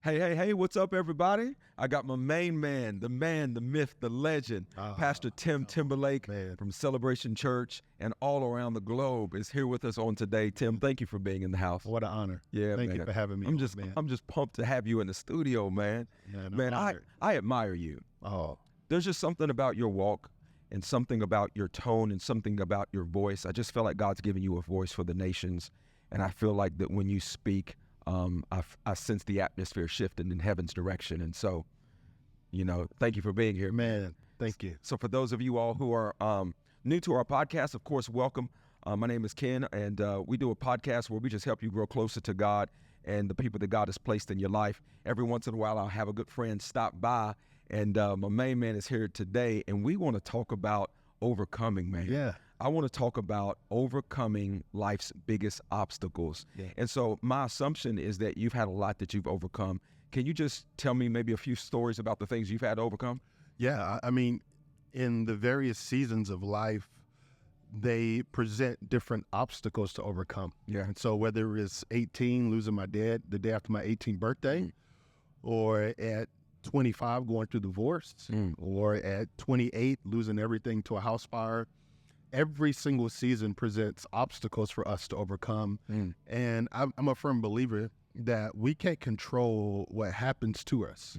Hey, what's up, everybody? I got my main man, the myth, the legend, Pastor Tim Timberlake from Celebration Church and all around the globe is here with us on today. Tim, thank you for being in the house. What an honor. Yeah, Thank you for having me. I'm just pumped to have you in the studio, man. Yeah, Man, I admire you. Oh, There's just something about your walk and something about your tone and something about your voice. I just feel like God's given you a voice for the nations. And I feel like that when you speak, I sense the atmosphere shifting in heaven's direction. And so, thank you for being here. man, thank you. So for those of you all who are new to our podcast, of course, welcome. My name is Ken, and we do a podcast where we just help you grow closer to God and the people that God has placed in your life. Every once in a while, I'll have a good friend stop by, and my main man is here today, and we want to talk about overcoming, man. Yeah. I want to talk about overcoming life's biggest obstacles. Yeah. And so my assumption is that you've had a lot that you've overcome. Can you just tell me maybe a few stories about the things you've had to overcome? Yeah, I mean, in the various seasons of life, they present different obstacles to overcome. Yeah. And so whether it's 18, losing my dad the day after my 18th birthday, or at 25 going through divorce, or at 28 losing everything to a house fire, every single season presents obstacles for us to overcome. And I'm a firm believer that we can't control what happens to us,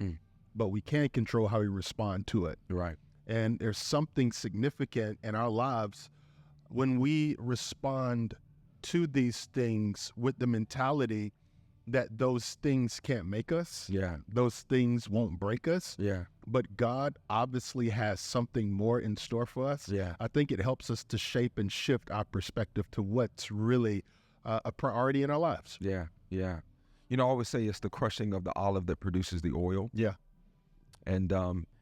but we can control how we respond to it. Right. And there's something significant in our lives when we respond to these things with the mentality that those things can't make us. Yeah. Those things won't break us. Yeah. But God obviously has something more in store for us. Yeah. I think it helps us to shape and shift our perspective to what's really a priority in our lives. Yeah. Yeah. I always say it's the crushing of the olive that produces the oil. Yeah. And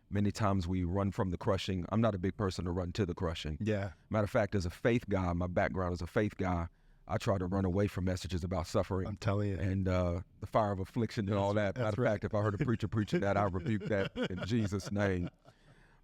many times we run from the crushing. I'm not a big person to run to the crushing. Yeah. Matter of fact, as a faith guy, my background as a faith guy, I try to run away from messages about suffering. I'm telling you. And the fire of affliction and all that. Matter of fact, if I heard a preacher preaching that, I rebuke that in Jesus' name.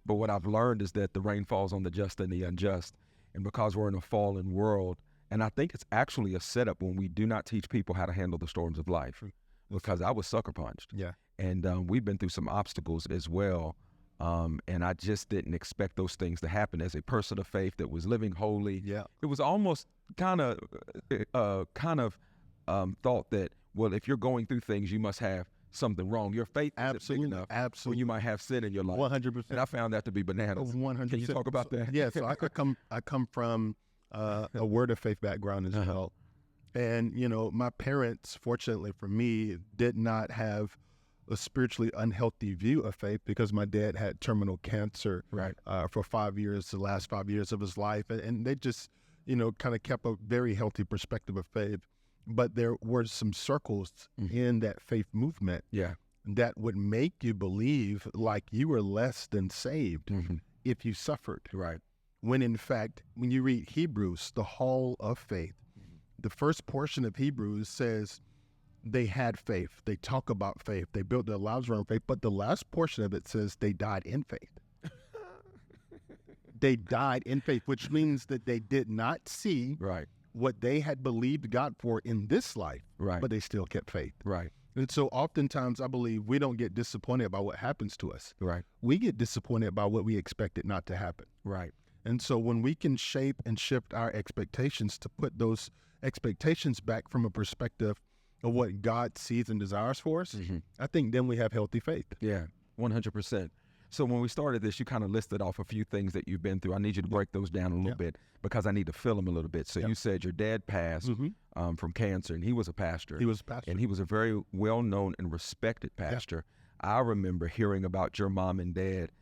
But what I've learned is that the rain falls on the just and the unjust. And because we're in a fallen world, and I think it's actually a setup when we do not teach people how to handle the storms of life. Because I was sucker punched. Yeah. And we've been through some obstacles as well. And I just didn't expect those things to happen as a person of faith that was living holy. Yeah. It was almost kind of thought that, well, if you're going through things, you must have something wrong. Your faith isn't big enough. Absolutely. Or you might have sin in your life. 100%. And I found that to be bananas. 100%. Can you talk about that? Yeah. So I come from a word of faith background as well. And, my parents, fortunately for me, did not have a spiritually unhealthy view of faith because my dad had terminal cancer for 5 years, the last 5 years of his life. And they just, kind of kept a very healthy perspective of faith. But there were some circles in that faith movement that would make you believe like you were less than saved if you suffered. Right. When in fact, when you read Hebrews, the hall of faith, the first portion of Hebrews says they had faith. They talk about faith. They built their lives around faith. But the last portion of it says they died in faith. They died in faith, which means that they did not see what they had believed God for in this life, but they still kept faith. Right. And so oftentimes I believe we don't get disappointed by what happens to us. Right. We get disappointed by what we expected not to happen. Right. And so when we can shape and shift our expectations to put those expectations back from a perspective of what God sees and desires for us, I think then we have healthy faith. Yeah, 100%. So when we started this, you kind of listed off a few things that you've been through. I need you to break those down a little bit because I need to fill them a little bit. So you said your dad passed from cancer, and he was a pastor. He was a pastor. And he was a very well-known and respected pastor. I remember hearing about your mom and dad.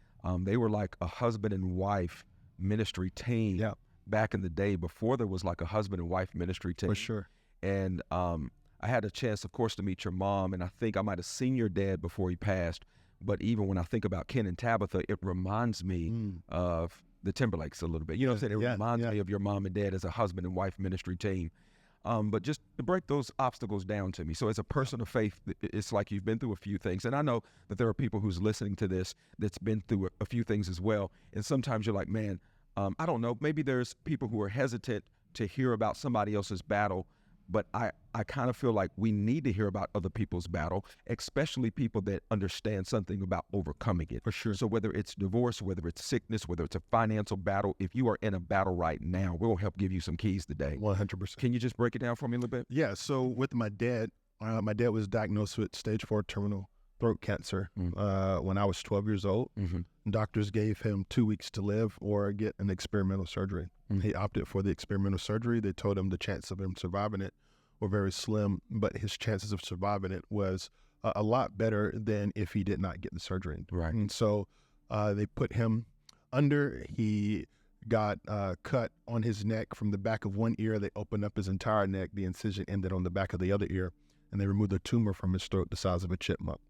They were like a husband and wife ministry team back in the day before there was like a husband and wife ministry team. For sure. And I had a chance, of course, to meet your mom, and I think I might have seen your dad before he passed. But even when I think about Ken and Tabitha, it reminds me of the Timberlakes a little bit. You know what I'm saying? It reminds me of your mom and dad as a husband and wife ministry team. But just to break those obstacles down to me. So as a person of faith, it's like you've been through a few things. And I know that there are people who's listening to this that's been through a few things as well. And sometimes you're like, man, I don't know, maybe there's people who are hesitant to hear about somebody else's battle but I kind of feel like we need to hear about other people's battle, especially people that understand something about overcoming it. For sure. So whether it's divorce, whether it's sickness, whether it's a financial battle, if you are in a battle right now, we'll help give you some keys today. 100%. Can you just break it down for me a little bit? Yeah. So with my dad was diagnosed with stage 4 terminal throat cancer when I was 12 years old. Doctors gave him 2 weeks to live or get an experimental surgery. He opted for the experimental surgery. They told him the chance of him surviving it were very slim, but his chances of surviving it was a lot better than if he did not get the surgery. Right. And so they put him under. He got cut on his neck from the back of one ear. They opened up his entire neck. The incision ended on the back of the other ear, and they removed a tumor from his throat the size of a chipmunk.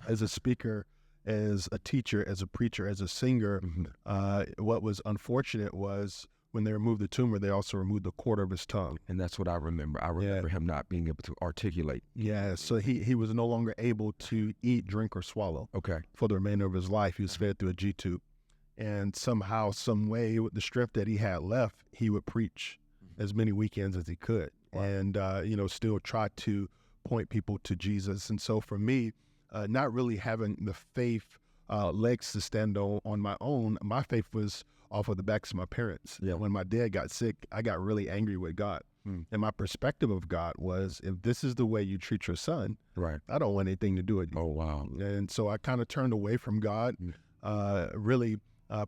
As a speaker, as a teacher, as a preacher, as a singer, what was unfortunate was when they removed the tumor, they also removed the quarter of his tongue. And that's what I remember. I remember him not being able to articulate. Yeah, so he was no longer able to eat, drink, or swallow. Okay. For the remainder of his life. He was fed through a G-tube. And somehow, some way, with the strength that he had left, he would preach as many weekends as he could. Wow. And, still try to point people to Jesus. And so for me, not really having the faith legs to stand on my own, my faith was off of the backs of my parents. Yeah. When my dad got sick, I got really angry with God. And my perspective of God was, if this is the way you treat your son, right, I don't want anything to do with you. Oh, wow. And so I kind of turned away from God, really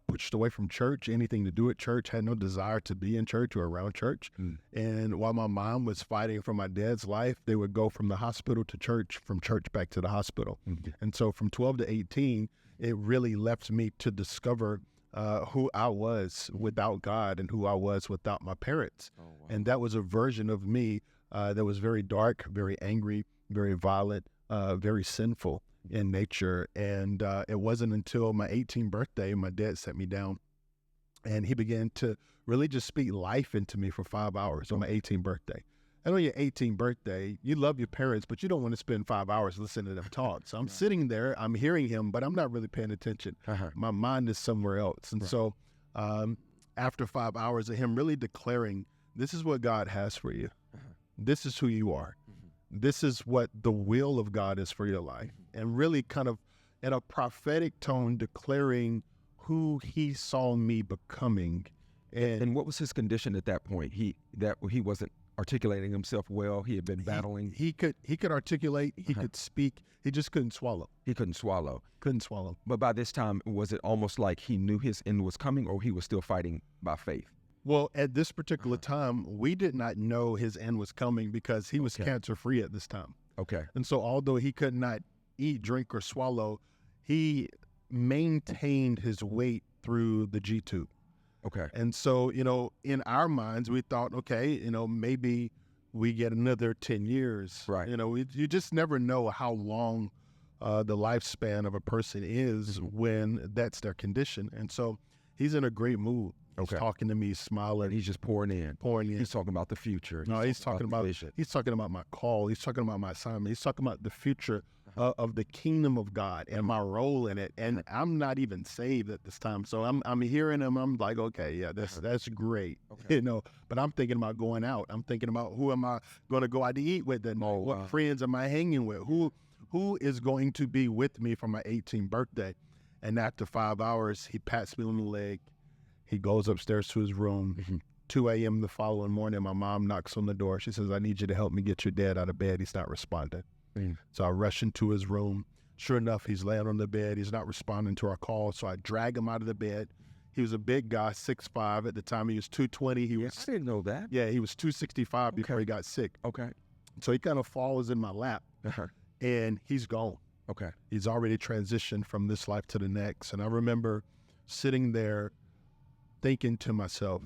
pushed away from church, anything to do with church, had no desire to be in church or around church. And while my mom was fighting for my dad's life, they would go from the hospital to church, from church back to the hospital. And so from 12 to 18, it really left me to discover who I was without God and who I was without my parents. Oh, wow. And that was a version of me that was very dark, very angry, very violent, very sinful in nature. And it wasn't until my 18th birthday, my dad sat me down and he began to really just speak life into me for 5 hours on my 18th birthday. And on your 18th birthday, you love your parents, but you don't want to spend 5 hours listening to them talk. So I'm sitting there, I'm hearing him, but I'm not really paying attention. My mind is somewhere else. And so after 5 hours of him really declaring, this is what God has for you. This is who you are. This is what the will of God is for your life. And really kind of in a prophetic tone declaring who he saw me becoming. And what was his condition at that point? He wasn't articulating himself well. He had been battling. He could articulate. He could speak. He just couldn't swallow. He couldn't swallow. Couldn't swallow. But by this time, was it almost like he knew his end was coming, or he was still fighting by faith? Well, at this particular time, we did not know his end was coming because he was cancer-free at this time. Okay. And so although he could not eat, drink, or swallow, he maintained his weight through the G-tube. Okay. And so, in our minds, we thought, okay, maybe we get another 10 years. Right. You just never know how long the lifespan of a person is when that's their condition. And so he's in a great mood. He's talking to me, smiling. He's just pouring in. He's talking about the future. No, he's talking about my call. He's talking about my assignment. He's talking about the future of the kingdom of God and my role in it. And I'm not even saved at this time. So I'm hearing him. I'm like, okay, yeah, that's great. Okay. But I'm thinking about going out. I'm thinking about who am I going to go out to eat with and what friends am I hanging with? Who is going to be with me for my 18th birthday? And after 5 hours, he pats me on the leg. He goes upstairs to his room. 2 a.m. the following morning, my mom knocks on the door. She says, I need you to help me get your dad out of bed. He's not responding. So I rush into his room. Sure enough, he's laying on the bed. He's not responding to our call. So I drag him out of the bed. He was a big guy, 6'5". At the time, he was 220. I didn't know that. Yeah, he was 265 before he got sick. Okay. So he kind of falls in my lap, and he's gone. Okay. He's already transitioned from this life to the next. And I remember sitting there thinking to myself,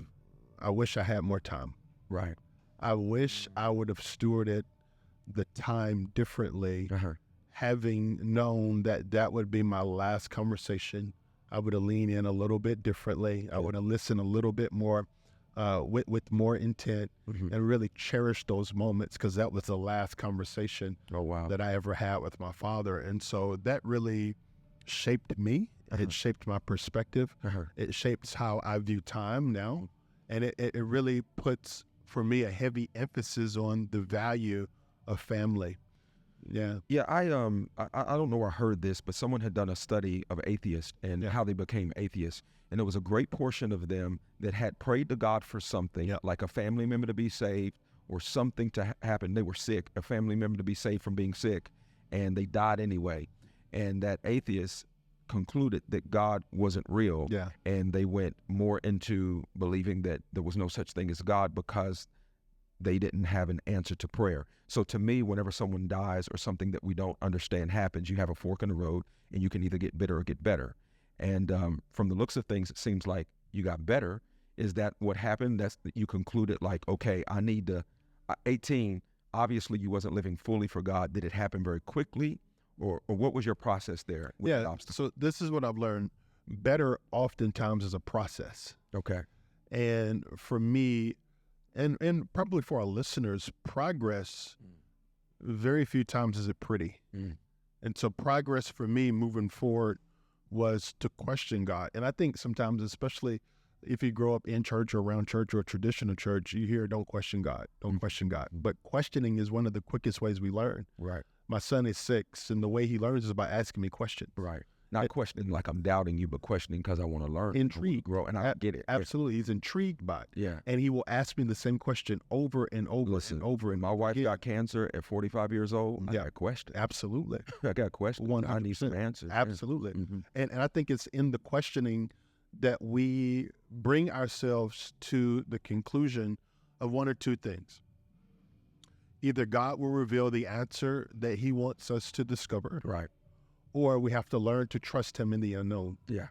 I wish I had more time. Right. I wish I would have stewarded the time differently, having known that would be my last conversation. I would have leaned in a little bit differently. I would have listened a little bit more with more intent and really cherished those moments, because that was the last conversation that I ever had with my father. And so that really shaped me. It shaped my perspective. It shapes how I view time now. And it really puts for me, a heavy emphasis on the value of family. Yeah. Yeah, I don't know where I heard this, but someone had done a study of atheists and Yeah. how they became atheists. And there was a great portion of them that had prayed to God for something, Yeah. like a family member to be saved or something to happen. They were sick, a family member to be saved from being sick, and they died anyway. And that atheist concluded that God wasn't real. Yeah. And they went more into believing that there was no such thing as God because they didn't have an answer to prayer. So to me, whenever someone dies or something that we don't understand happens, you have a fork in the road and you can either get bitter or get better. And from the looks of things, it seems like you got better. Is that what happened? That's you concluded like, okay, I need to, 18, obviously you wasn't living fully for God. Did it happen very quickly? Or what was your process there with the obstacle? So this is what I've learned. Better oftentimes is a process. Okay. And for me, and probably for our listeners, progress, very few times is it pretty. And so progress for me moving forward was to question God. And I think sometimes, especially if you grow up in church or around church or a traditional church, you hear, don't question God, don't question God. But questioning is one of the quickest ways we learn. Right. My son is 6, and the way he learns is by asking me questions. Right. Not questioning like I'm doubting you, but questioning because I want to learn. Intrigued. Grow, and I get it. Absolutely. He's intrigued by it. Yeah. And he will ask me the same question over and over Listen, and over. And my wife again. got cancer at 45 years old. I got a question. Absolutely. I got a question. 100%. I need some answers. Absolutely. Mm-hmm. And I think it's in the questioning that we bring ourselves to the conclusion of one or two things. Either God will reveal the answer that he wants us to discover. Right. Or we have to learn to trust him in the unknown. Yeah.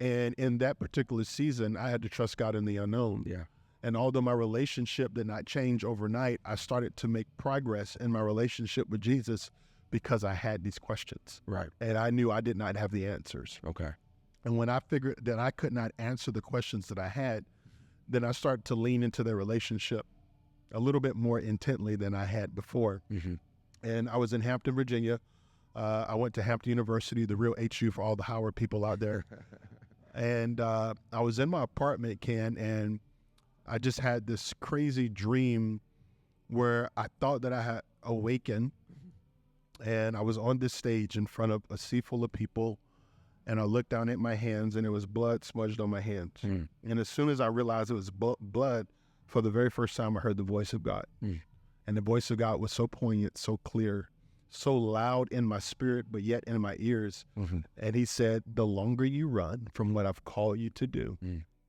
And in that particular season, I had to trust God in the unknown. Yeah. And although my relationship did not change overnight, I started to make progress in my relationship with Jesus because I had these questions. Right. And I knew I did not have the answers. Okay. And when I figured that I could not answer the questions that I had, then I started to lean into the relationship a little bit more intently than I had before. Mm-hmm. And I was in Hampton, Virginia. I went to Hampton University, the real HU for all the Howard people out there. And I was in my apartment, Ken, and I just had this crazy dream where I thought that I had awakened, and I was on this stage in front of a sea full of people, and I looked down at my hands, and it was blood smudged on my hands. Mm. And as soon as I realized it was blood, for the very first time I heard the voice of God. Mm. And the voice of God was so poignant, so clear, so loud in my spirit, but yet in my ears. Mm-hmm. And he said, the longer you run from what I've called you to do,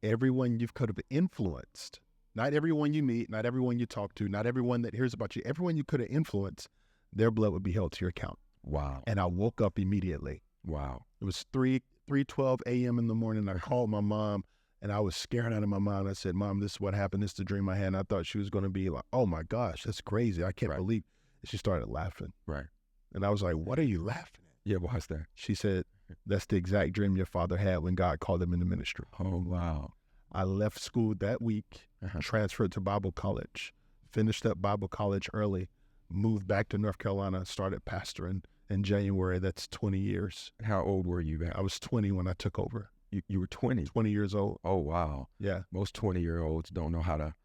everyone you could have influenced, not everyone you meet, not everyone you talk to, not everyone that hears about you, everyone you could have influenced, their blood would be held to your account. Wow. And I woke up immediately. Wow. It was 3:12 a.m. in the morning. I called my mom, and I was scared out of my mind. I said, Mom, this is what happened. This is the dream I had. And I thought she was going to be like, oh my gosh, that's crazy. I can't believe. And she started laughing. Right. And I was like, what are you laughing at? Yeah, what's that? She said, that's the exact dream your father had when God called him into ministry. Oh, wow. I left school that week, transferred to Bible college, finished up Bible college early, moved back to North Carolina, started pastoring in January. That's 20 years. How old were you then? I was 20 when I took over. You were 20? 20 years old. Oh, wow. Yeah. Most 20-year-olds don't know how to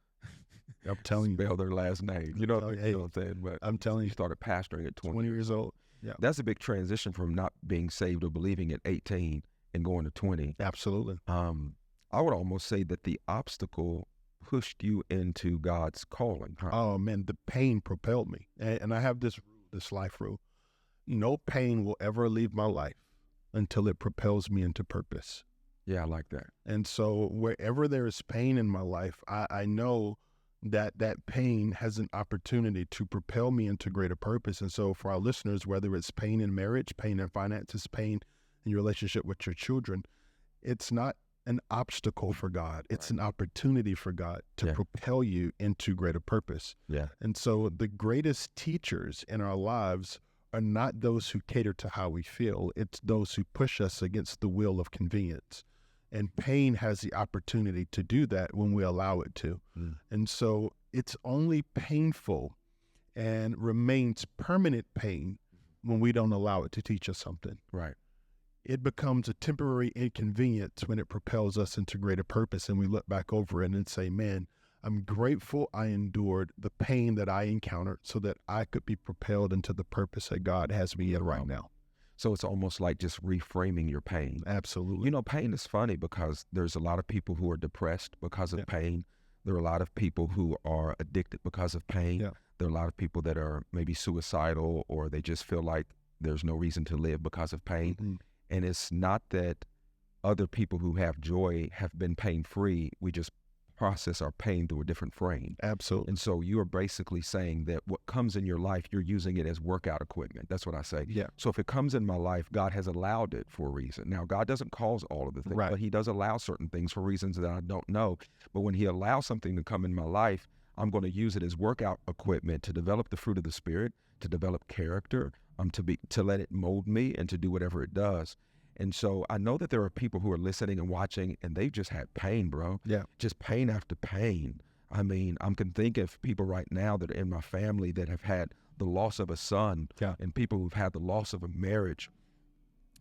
I'm telling you. spell their last name. You know, Hey, you know what I'm saying? But I'm telling you you. started pastoring at 20. 20 years old. Yeah. That's a big transition from not being saved or believing at 18 and going to 20. Absolutely. I would almost say that the obstacle pushed you into God's calling. Huh? Oh, man, the pain propelled me. And I have this life rule. No pain will ever leave my life until it propels me into purpose. Yeah, I like that. And so wherever there is pain in my life, I know that pain has an opportunity to propel me into greater purpose. And so for our listeners, whether it's pain in marriage, pain in finances, pain in your relationship with your children, it's not an obstacle for God. It's an opportunity for God to propel you into greater purpose. Yeah. And so the greatest teachers in our lives are not those who cater to how we feel. It's those who push us against the will of convenience. And pain has the opportunity to do that when we allow it to. And so it's only painful and remains permanent pain when we don't allow it to teach us something. Right. It becomes a temporary inconvenience when it propels us into greater purpose, and we look back over it and say, man, I'm grateful I endured the pain that I encountered so that I could be propelled into the purpose that God has me in right now. So it's almost like just reframing your pain. Absolutely. You know, pain is funny because there's a lot of people who are depressed because of pain. There are a lot of people who are addicted because of pain. Yeah. There are a lot of people that are maybe suicidal, or they just feel like there's no reason to live because of pain. Mm-hmm. And it's not that other people who have joy have been pain-free. We just process our pain through a different frame. Absolutely. And so you are basically saying that what comes in your life, you're using it as workout equipment. That's what I say. Yeah. So if it comes in my life, God has allowed it for a reason. Now, God doesn't cause all of the things, Right. but he does allow certain things for reasons that I don't know. But when he allows something to come in my life, I'm going to use it as workout equipment to develop the fruit of the Spirit, to develop character, to let it mold me and to do whatever it does. And so I know that there are people who are listening and watching, and they've just had pain, bro. Yeah. Just pain after pain. I mean, I can think of people right now that are in my family that have had the loss of a son, and people who've had the loss of a marriage.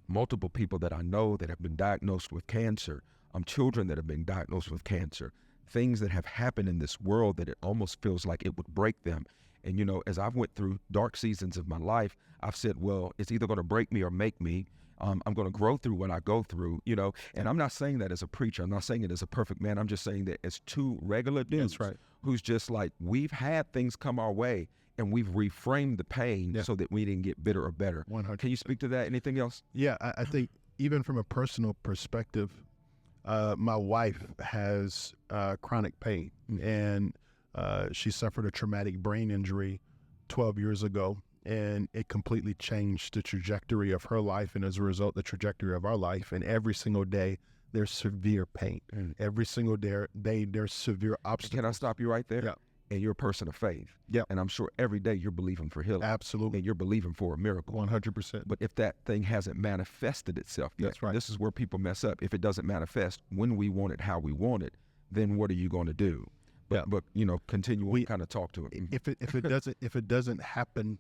Multiple people that I know that have been diagnosed with cancer. Children that have been diagnosed with cancer. Things that have happened in this world that it almost feels like it would break them. And, you know, as I've went through dark seasons of my life, I've said, well, it's either going to break me or make me. I'm going to grow through what I go through, you know, and I'm not saying that as a preacher. I'm not saying it as a perfect man. I'm just saying that as two regular dudes who's just like, we've had things come our way and we've reframed the pain so that we didn't get bitter or better. 100%. Can you speak to that? Anything else? Yeah, I think even from a personal perspective, my wife has chronic pain, and she suffered a traumatic brain injury 12 years ago. And it completely changed the trajectory of her life, and as a result, the trajectory of our life. And every single day, there's severe pain. Every single day, there's severe obstacles. Can I stop you right there? Yeah. And you're a person of faith. Yeah. And I'm sure every day you're believing for healing. Absolutely. And you're believing for a miracle. 100%. But if that thing hasn't manifested itself yet, that's right. This is where people mess up. If it doesn't manifest when we want it, how we want it, then what are you going to do? But you know, continue to kind of talk to it. If it doesn't happen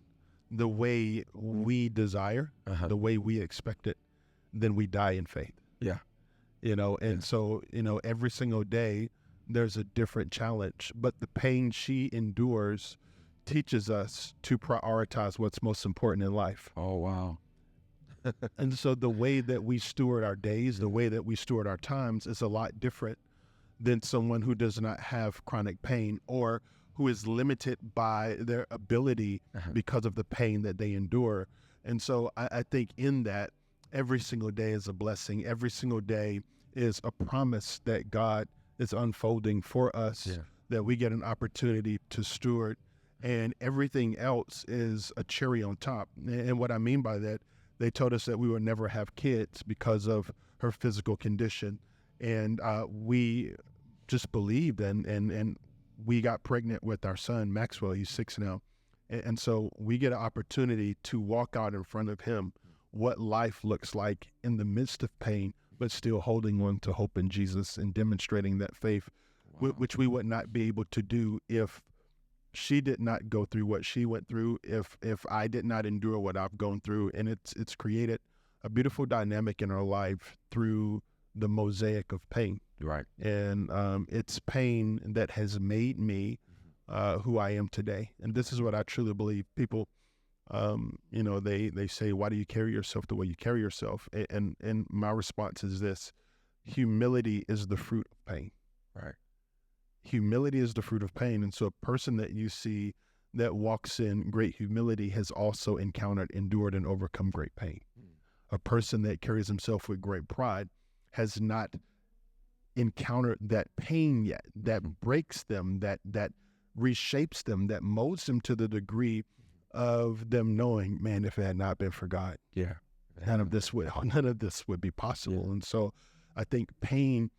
the way we desire, the way we expect it, then we die in faith. Yeah. You know, and so, you know, every single day there's a different challenge, but the pain she endures teaches us to prioritize what's most important in life. Oh, wow. And so the way that we steward our days, the way that we steward our times is a lot different than someone who does not have chronic pain or who is limited by their ability because of the pain that they endure. And so I think in that, every single day is a blessing. Every single day is a promise that God is unfolding for us, that we get an opportunity to steward. And everything else is a cherry on top. And what I mean by that, they told us that we would never have kids because of her physical condition. And we just believed and we got pregnant with our son, Maxwell. He's 6 now. And so we get an opportunity to walk out in front of him what life looks like in the midst of pain, but still holding on to hope in Jesus and demonstrating that faith, which we would not be able to do if she did not go through what she went through, if I did not endure what I've gone through. And it's created a beautiful dynamic in our life through the mosaic of pain. Right. And it's pain that has made me who I am today. And this is what I truly believe. People, you know, they say, why do you carry yourself the way you carry yourself? And my response is this: humility is the fruit of pain. Right. Humility is the fruit of pain. And so a person that you see that walks in great humility has also encountered, endured, and overcome great pain. A person that carries himself with great pride has not encountered that pain yet, that breaks them, that reshapes them, that molds them to the degree of them knowing, man, if it had not been for God, none of this would be possible. And so I think pain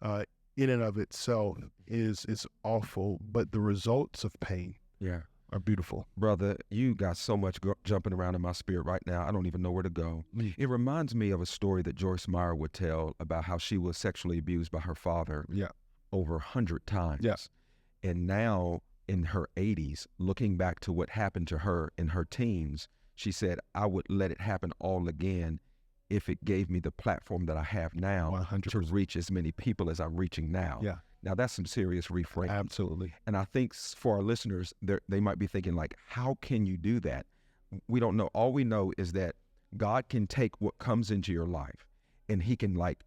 in and of itself is awful, but the results of pain are beautiful. Brother, you got so much jumping around in my spirit right now. I don't even know where to go. It reminds me of a story that Joyce Meyer would tell about how she was sexually abused by her father over 100 times. And now in her 80s, looking back to what happened to her in her teens, she said, I would let it happen all again if it gave me the platform that I have now 100%. to reach as many people as I'm reaching now. Now that's some serious reframing. Absolutely. And I think for our listeners, they might be thinking like, how can you do that? We don't know. All we know is that God can take what comes into your life and he can like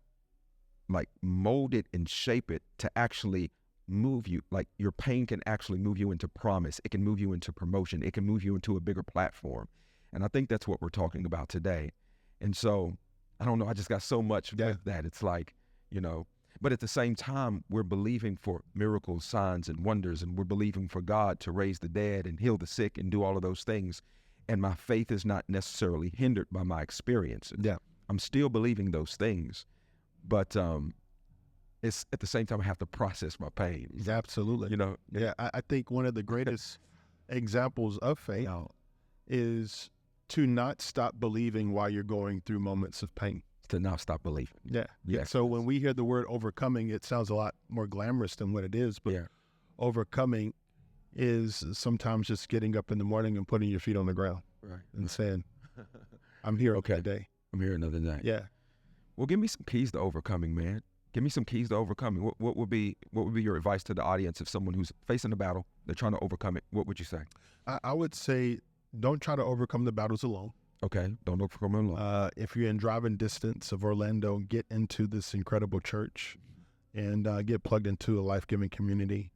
mold it and shape it to actually move you. Like your pain can actually move you into promise. It can move you into promotion. It can move you into a bigger platform. And I think that's what we're talking about today. And so, I don't know, I just got so much with that. It's like, but at the same time, we're believing for miracles, signs, and wonders, and we're believing for God to raise the dead and heal the sick and do all of those things. And my faith is not necessarily hindered by my experiences. Yeah. I'm still believing those things, but it's at the same time I have to process my pain. Absolutely. Yeah, I think one of the greatest examples of faith is to not stop believing while you're going through moments of pain. To not stop believing. Yeah. Yes. So when we hear the word overcoming, it sounds a lot more glamorous than what it is, but overcoming is sometimes just getting up in the morning and putting your feet on the ground and saying, I'm here today. I'm here another night. Yeah. Well, give me some keys to overcoming, man. Give me some keys to overcoming. What would be your advice to the audience if someone who's facing a battle, they're trying to overcome it? What would you say? I would say don't try to overcome the battles alone. Okay, don't overcome them alone. If you're in driving distance of Orlando, get into this incredible church and get plugged into a life-giving community.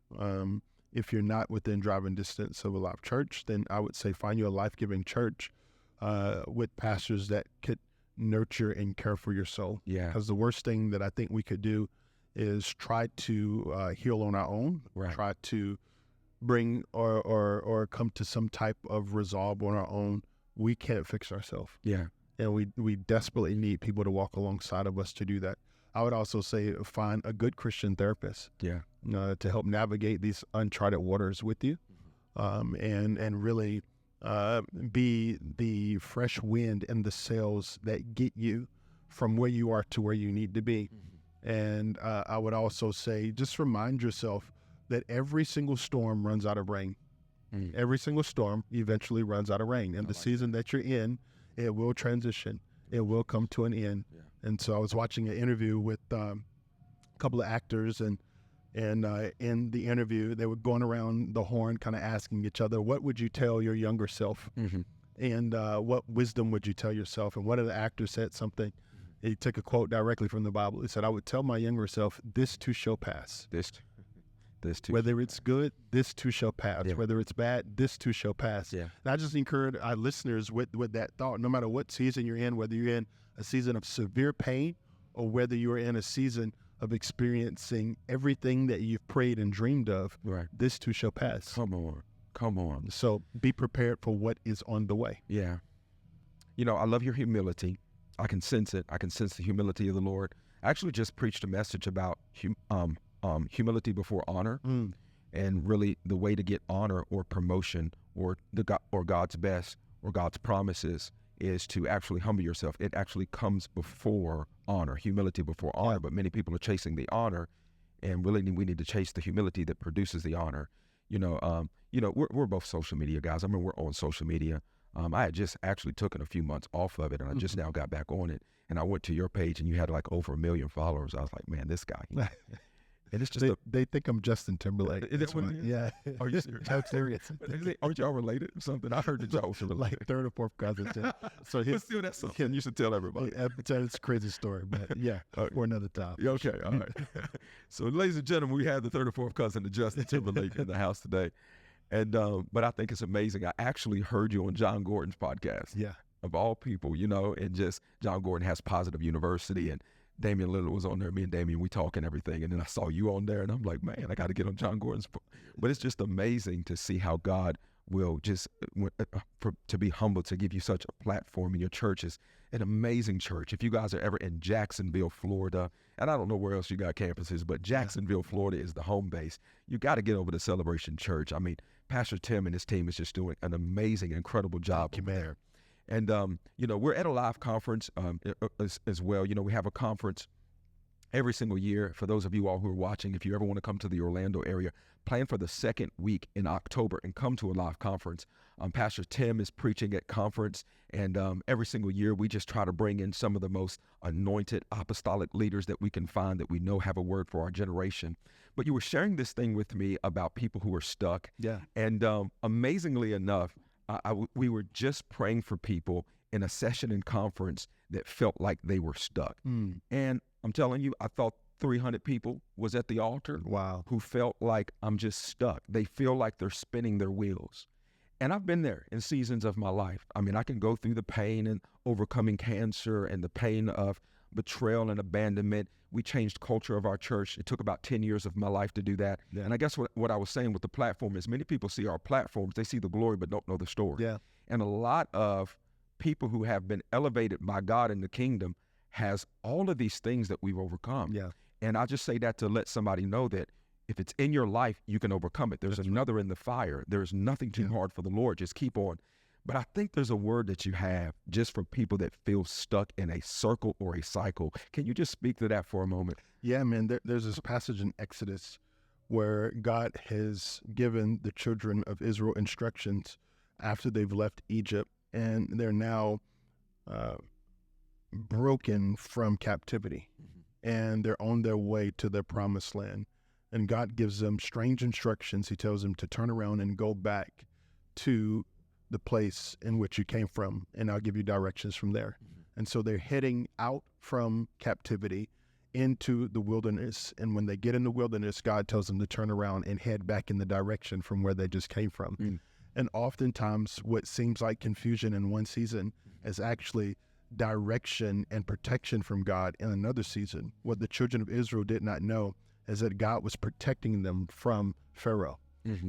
If you're not within driving distance of a live church, then I would say find you a life-giving church with pastors that could nurture and care for your soul. Yeah. Because the worst thing that I think we could do is try to heal on our own, try to bring or come to some type of resolve on our own. We can't fix ourselves. Yeah. And we desperately need people to walk alongside of us to do that. I would also say find a good Christian therapist to help navigate these uncharted waters with you, and really be the fresh wind in the sails that get you from where you are to where you need to be. And I would also say just remind yourself that every single storm runs out of rain. Every single storm eventually runs out of rain. And the season that you're in, it will transition. It will come to an end. Yeah. And so I was watching an interview with a couple of actors, and in the interview, they were going around the horn kind of asking each other, what would you tell your younger self? And what wisdom would you tell yourself? And one of the actors said something. He took a quote directly from the Bible. He said, I would tell my younger self, this too shall pass. This too. Whether it's good, this too shall pass. Yeah. Whether it's bad, this too shall pass. Yeah. And I just encourage our listeners with that thought, no matter what season you're in, whether you're in a season of severe pain or whether you're in a season of experiencing everything that you've prayed and dreamed of, this too shall pass. Come on. So be prepared for what is on the way. Yeah. I love your humility. I can sense it. I can sense the humility of the Lord. I actually just preached a message about humility before honor, and really the way to get honor or promotion or God's best or God's promises is to actually humble yourself. It actually comes before honor, humility before honor. But many people are chasing the honor, and really we need to chase the humility that produces the honor. We're both social media guys. I mean, we're on social media. I had just actually taken a few months off of it, and I just now got back on it. And I went to your page, and you had like over 1 million followers. I was like, man, this guy. And it's just they think I'm Justin Timberlake. Is that what it is? Yeah. Are you serious? I'm serious. Aren't y'all related or something? I heard that y'all was related. Like third or fourth cousins. Yeah. So but still, that's something you should tell everybody. It's a crazy story, but for another time. Okay, all right. So, ladies and gentlemen, we had the third or fourth cousin of Justin Timberlake in the house today. And but I think it's amazing. I actually heard you on John Gordon's podcast. Yeah. Of all people, and just John Gordon has Positive University, and Damian Lillard was on there. Me and Damian, we talk and everything. And then I saw you on there, and I'm like, man, I got to get on John Gordon's. But it's just amazing to see how God will just, to be humble, to give you such a platform in your church. Is an amazing church. If you guys are ever in Jacksonville, Florida, and I don't know where else you got campuses, but Jacksonville, Florida is the home base. You got to get over to Celebration Church. I mean, Pastor Tim and his team is just doing an amazing, incredible job there. And, we're at a live conference as well. We have a conference every single year, for those of you all who are watching, if you ever want to come to the Orlando area, plan for the second week in October and come to a live conference. Pastor Tim is preaching at conference, and every single year we just try to bring in some of the most anointed apostolic leaders that we can find that we know have a word for our generation. But you were sharing this thing with me about people who are stuck. Yeah. And amazingly enough, we were just praying for people in a session in conference that felt like they were stuck. And I'm telling you, I thought 300 people was at the altar. Wow. Who felt like I'm just stuck. They feel like they're spinning their wheels. And I've been there in seasons of my life. I mean, I can go through the pain and overcoming cancer and the pain of betrayal and abandonment. We changed culture of our church. It took about 10 years of my life to do that. Yeah. And I guess what I was saying with the platform is many people see our platforms, they see the glory but don't know the story. Yeah. And a lot of people who have been elevated by God in the kingdom has all of these things that we've overcome. Yeah. And I just say that to let somebody know that if it's in your life, you can overcome it. There's another in the fire. There's nothing too hard for the Lord. Just keep on. But I think there's a word that you have just for people that feel stuck in a circle or a cycle. Can you just speak to that for a moment? Yeah, man. There's this passage in Exodus where God has given the children of Israel instructions after they've left Egypt, and they're now broken from captivity, and they're on their way to their promised land. And God gives them strange instructions. He tells them to turn around and go back to the place in which you came from, and I'll give you directions from there. And so they're heading out from captivity into the wilderness. And when they get in the wilderness, God tells them to turn around and head back in the direction from where they just came from. And oftentimes what seems like confusion in one season is actually direction and protection from God in another season. What the children of Israel did not know is that God was protecting them from Pharaoh.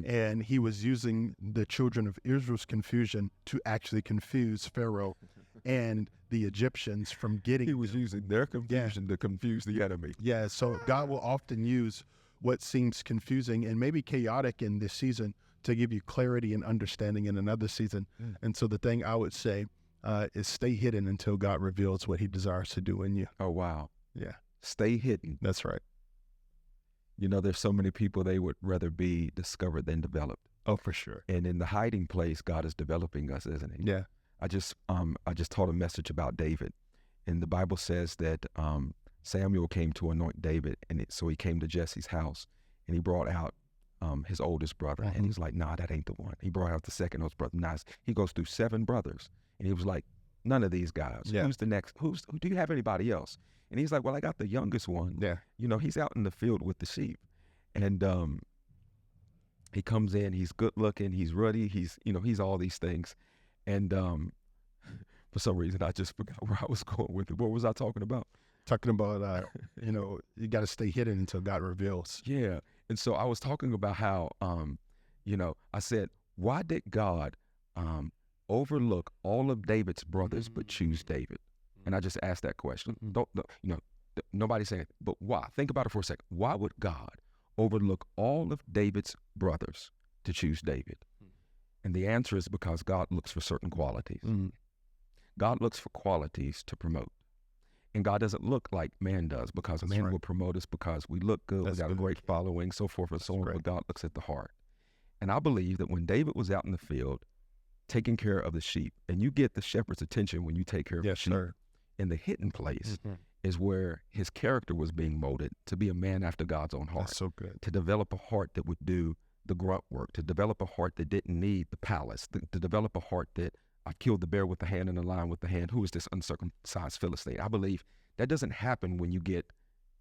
And he was using the children of Israel's confusion to actually confuse Pharaoh and the Egyptians from getting. He was using their confusion to confuse the enemy. Yeah, so God will often use what seems confusing and maybe chaotic in this season to give you clarity and understanding in another season. And so the thing I would say is stay hidden until God reveals what he desires to do in you. Oh, wow. Yeah. Stay hidden. That's right. You know, there's so many people, they would rather be discovered than developed. Oh, for sure. And in the hiding place, God is developing us, isn't he? Yeah. I just taught a message about David. And the Bible says that Samuel came to anoint David. And so he came to Jesse's house and he brought out his oldest brother. And he's like, nah, that ain't the one. He brought out the second oldest brother. Nice. He goes through 7 brothers. And he was like, none of these guys. Yeah. Who's the next? Do you have anybody else? And he's like, well, I got the youngest one. Yeah. You know, he's out in the field with the sheep. And he comes in, he's good looking, he's ruddy, he's all these things. And for some reason, I just forgot where I was going with it. What was I talking about? Talking about, you got to stay hidden until God reveals. Yeah. And so I was talking about how, I said, why did God overlook all of David's brothers but choose David? And I just asked that question. Nobody saying it, but why? Think about it for a second. Why would God overlook all of David's brothers to choose David? And the answer is because God looks for certain qualities. God looks for qualities to promote. And God doesn't look like man does, because man will promote us because we look good, we got a great following, so forth and so on, but God looks at the heart. And I believe that when David was out in the field taking care of the sheep, and you get the shepherd's attention when you take care of the sheep, in the hidden place is where his character was being molded to be a man after God's own heart. That's so good. To develop a heart that would do the grunt work, to develop a heart that didn't need the palace, to develop a heart that I killed the bear with the hand and the lion with the hand. Who is this uncircumcised Philistine? I believe that doesn't happen when you get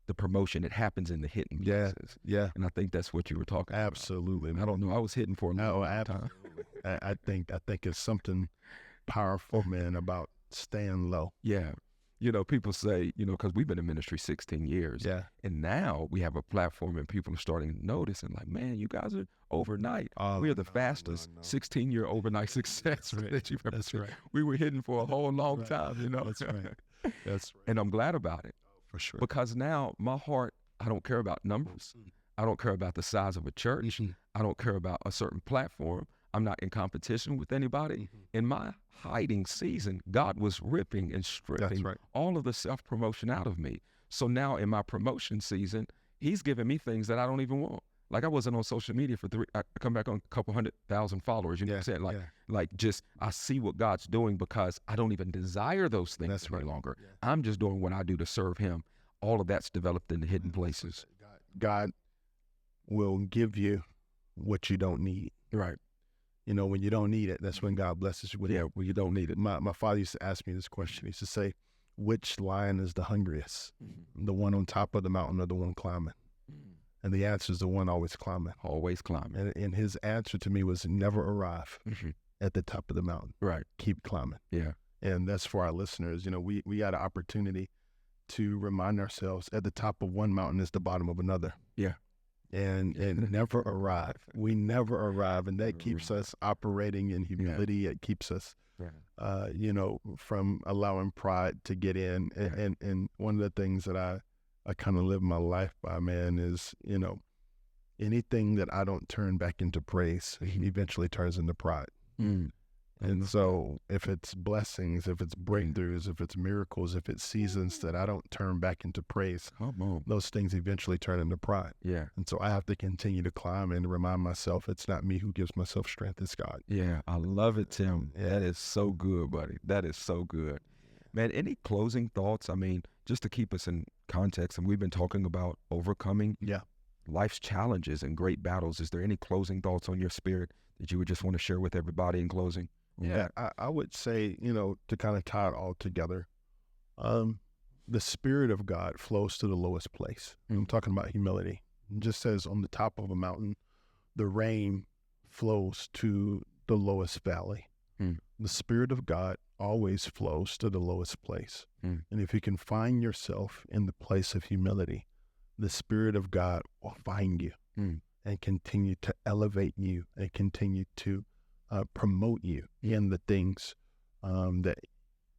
the promotion. It happens in the hidden places. Yeah. And I think that's what you were talking about. Absolutely. I don't know. I was hidden for a long time. I think it's something powerful, man, about staying low. Yeah. People say, because we've been in ministry 16 years. Yeah. And now we have a platform and people are starting to notice and like, man, you guys are overnight. We are the fastest 16-year overnight success that you've ever seen. We were hidden for a whole long time, That's right. That's right. And I'm glad about it. For sure. Because now my heart, I don't care about numbers. I don't care about the size of a church. I don't care about a certain platform. I'm not in competition with anybody. In my hiding season, God was ripping and stripping all of the self-promotion out of me. So now in my promotion season, he's giving me things that I don't even want. Like I wasn't on social media for I come back on a couple 100,000 followers. You know what I'm saying? Like just I see what God's doing because I don't even desire those things any longer. I'm just doing what I do to serve him. All of that's developed in the hidden places. God will give you what you don't need. Right. You know, when you don't need it, that's when God blesses you with it. Yeah, when you don't need it. My father used to ask me this question. He used to say, which lion is the hungriest? The one on top of the mountain or the one climbing? And the answer is the one always climbing. Always climbing. And his answer to me was never arrive at the top of the mountain. Right. Keep climbing. Yeah. And that's for our listeners. You know, we got an opportunity to remind ourselves at the top of one mountain is the bottom of another. Yeah. And never arrive. We never arrive. And that keeps us operating in humility. Yeah. It keeps us, you know, from allowing pride to get in. And one of the things that I kind of live my life by, man, is, you know, anything that I don't turn back into praise eventually turns into pride. And so if it's blessings, if it's breakthroughs, if it's miracles, if it's seasons that I don't turn back into praise, those things eventually turn into pride. Yeah. And so I have to continue to climb and remind myself it's not me who gives myself strength, it's God. Yeah, I love it, Tim. Yeah. That is so good, buddy. That is so good. Man, any closing thoughts? I mean, just to keep us in context, and we've been talking about overcoming life's challenges and great battles. Is there any closing thoughts on your spirit that you would just want to share with everybody in closing? Yeah, I would say, you know, to kind of tie it all together, the Spirit of God flows to the lowest place. I'm talking about humility. It just says on the top of a mountain, the rain flows to the lowest valley. The Spirit of God always flows to the lowest place. And if you can find yourself in the place of humility, the Spirit of God will find you and continue to elevate you and continue to promote you in the things that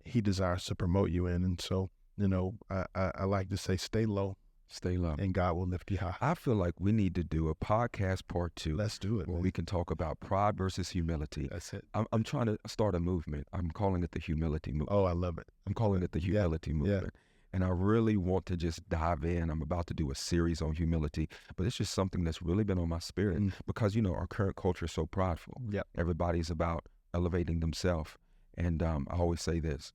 he desires to promote you in. And so, you know, I like to say, stay low. Stay low. And God will lift you high. I feel like we need to do a podcast part 2. Let's do it, where man. we can talk about pride versus humility. That's it. I'm trying to start a movement. I'm calling it the humility movement. Oh, I love it. I'm calling it the humility movement. And I really want to just dive in. I'm about to do a series on humility, but it's just something that's really been on my spirit because, you know, our current culture is so prideful. Everybody's about elevating themselves. And I always say this,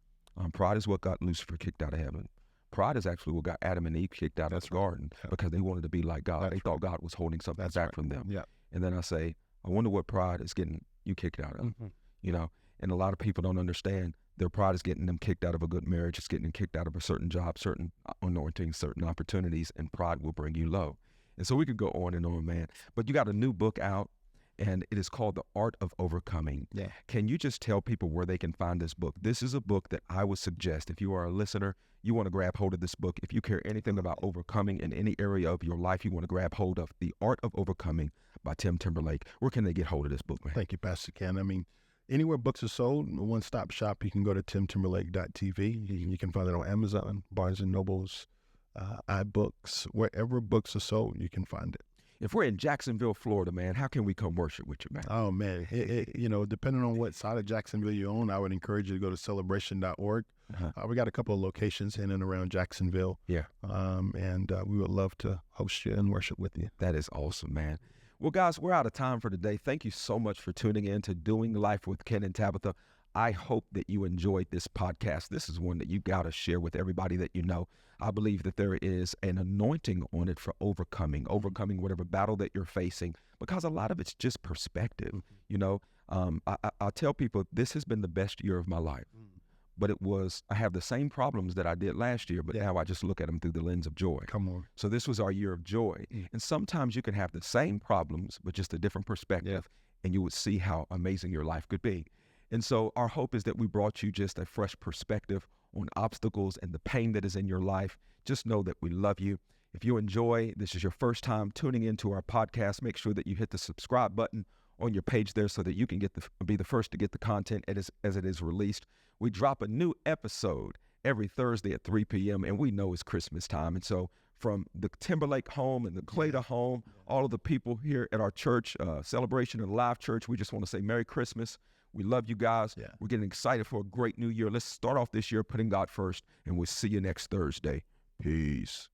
pride is what got Lucifer kicked out of heaven. Pride is actually what got Adam and Eve kicked out of the garden because they wanted to be like God. They thought God was holding something back from them. And then I say, I wonder what pride is getting you kicked out of, you know? And a lot of people don't understand their pride is getting them kicked out of a good marriage. It's getting them kicked out of a certain job, certain anointing, certain opportunities, and pride will bring you low. And so we could go on and on, man. But you got a new book out, and it is called The Art of Overcoming. Can you just tell people where they can find this book? This is a book that I would suggest if you are a listener, you want to grab hold of this book. If you care anything about overcoming in any area of your life, you want to grab hold of The Art of Overcoming by Tim Timberlake. Where can they get hold of this book, man? Thank you, Pastor Ken. I mean, anywhere books are sold, one-stop shop, you can go to timtimberlake.tv. You can find it on Amazon, Barnes & Nobles, iBooks. Wherever books are sold, you can find it. If we're in Jacksonville, Florida, man, how can we come worship with you, man? Oh, man. You know, depending on what side of Jacksonville you own, I would encourage you to go to celebration.org. We got a couple of locations in and around Jacksonville. And we would love to host you and worship with you. That is awesome, man. Well, guys, we're out of time for today. Thank you so much for tuning in to Doing Life with Ken and Tabitha. I hope that you enjoyed this podcast. This is one that you got to share with everybody that you know. I believe that there is an anointing on it for overcoming whatever battle that you're facing, because a lot of it's just perspective. You know, I tell people this has been the best year of my life, but I have the same problems that I did last year, but now I just look at them through the lens of joy. Come on. So this was our year of joy. And sometimes you can have the same problems, but just a different perspective, and you would see how amazing your life could be. And so our hope is that we brought you just a fresh perspective on obstacles and the pain that is in your life. Just know that we love you. If you enjoy, this is your first time tuning into our podcast, make sure that you hit the subscribe button on your page there so that you can be the first to get the content as it is released. We drop a new episode every Thursday at 3 p.m. and we know it's Christmas time. And so from the Timberlake home and the Claytor home, all of the people here at our church, Celebration and Live Church, we just want to say Merry Christmas. We love you guys. Yeah. We're getting excited for a great new year. Let's start off this year putting God first, and we'll see you next Thursday. Peace.